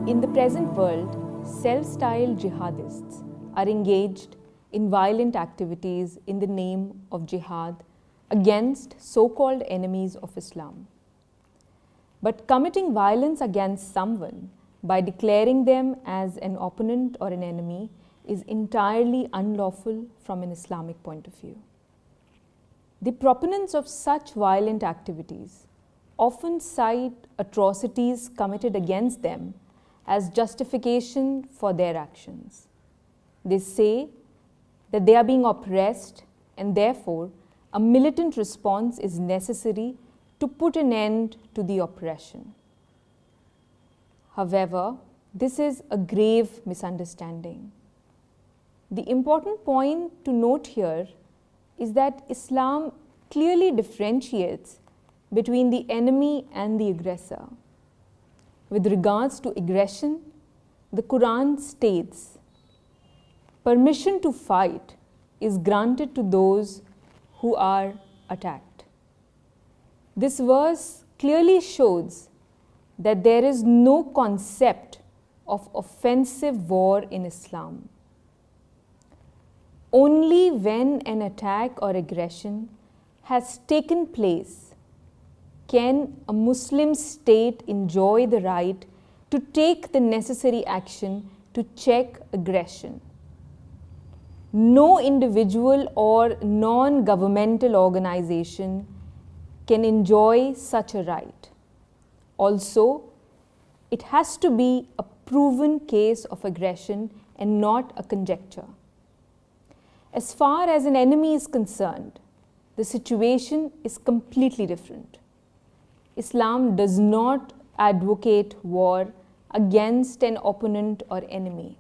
In the present world, self-styled jihadists are engaged in violent activities in the name of jihad against so-called enemies of Islam. But committing violence against someone by declaring them as an opponent or an enemy is entirely unlawful from an Islamic point of view. The proponents of such violent activities often cite atrocities committed against them as justification for their actions. They say that they are being oppressed and therefore a militant response is necessary to put an end to the oppression. However, this is a grave misunderstanding. The important point to note here is that Islam clearly differentiates between the enemy and the aggressor. With regards to aggression, the Quran states, "Permission to fight is granted to those who are attacked." This verse clearly shows that there is no concept of offensive war in Islam. Only when an attack or aggression has taken place can a Muslim state enjoy the right to take the necessary action to check aggression. No individual or non-governmental organization can enjoy such a right. Also, it has to be a proven case of aggression and not a conjecture. As far as an enemy is concerned, the situation is completely different. Islam does not advocate war against an opponent or enemy.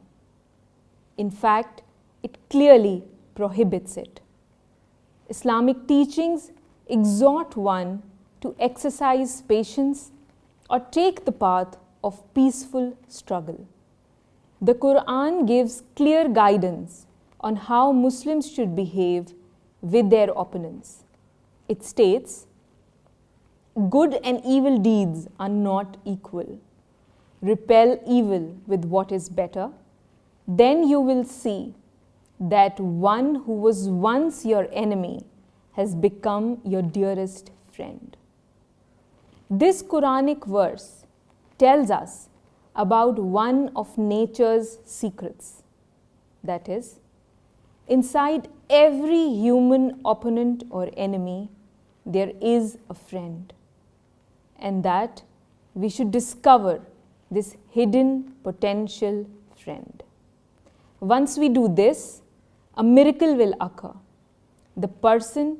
In fact, it clearly prohibits it. Islamic teachings exhort one to exercise patience or take the path of peaceful struggle. The Quran gives clear guidance on how Muslims should behave with their opponents. It states, "Good and evil deeds are not equal. Repel evil with what is better. Then you will see that one who was once your enemy has become your dearest friend." This Quranic verse tells us about one of nature's secrets. That is, inside every human opponent or enemy, there is a friend. And that we should discover this hidden potential friend. Once we do this, a miracle will occur. The person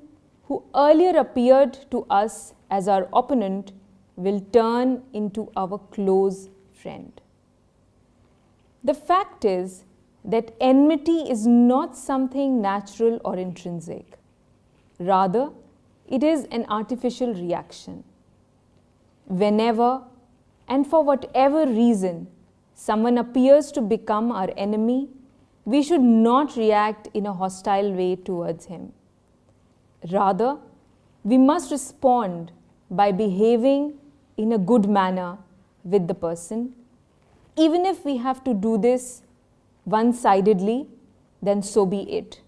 who earlier appeared to us as our opponent will turn into our close friend. The fact is that enmity is not something natural or intrinsic. Rather, it is an artificial reaction. Whenever and for whatever reason someone appears to become our enemy, we should not react in a hostile way towards him. Rather, we must respond by behaving in a good manner with the person. Even if we have to do this one-sidedly, then so be it.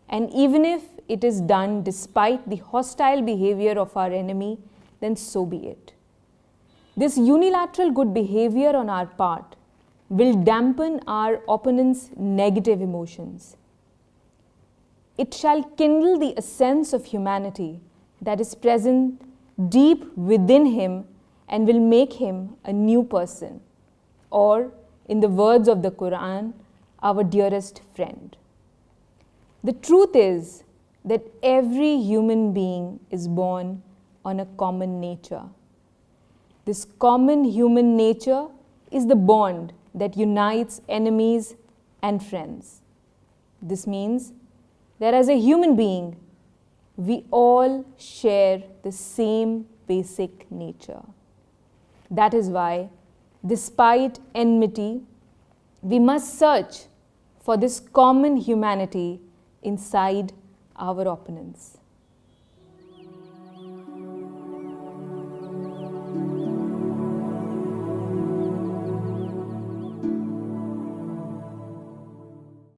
And even if it is done despite the hostile behavior of our enemy, then so be it. This unilateral good behavior on our part will dampen our opponent's negative emotions. It shall kindle the essence of humanity that is present deep within him and will make him a new person, or, in the words of the Quran, our dearest friend. The truth is that every human being is born on a common nature. This common human nature is the bond that unites enemies and friends. This means that as a human being, we all share the same basic nature. That is why, despite enmity, we must search for this common humanity inside our opponents.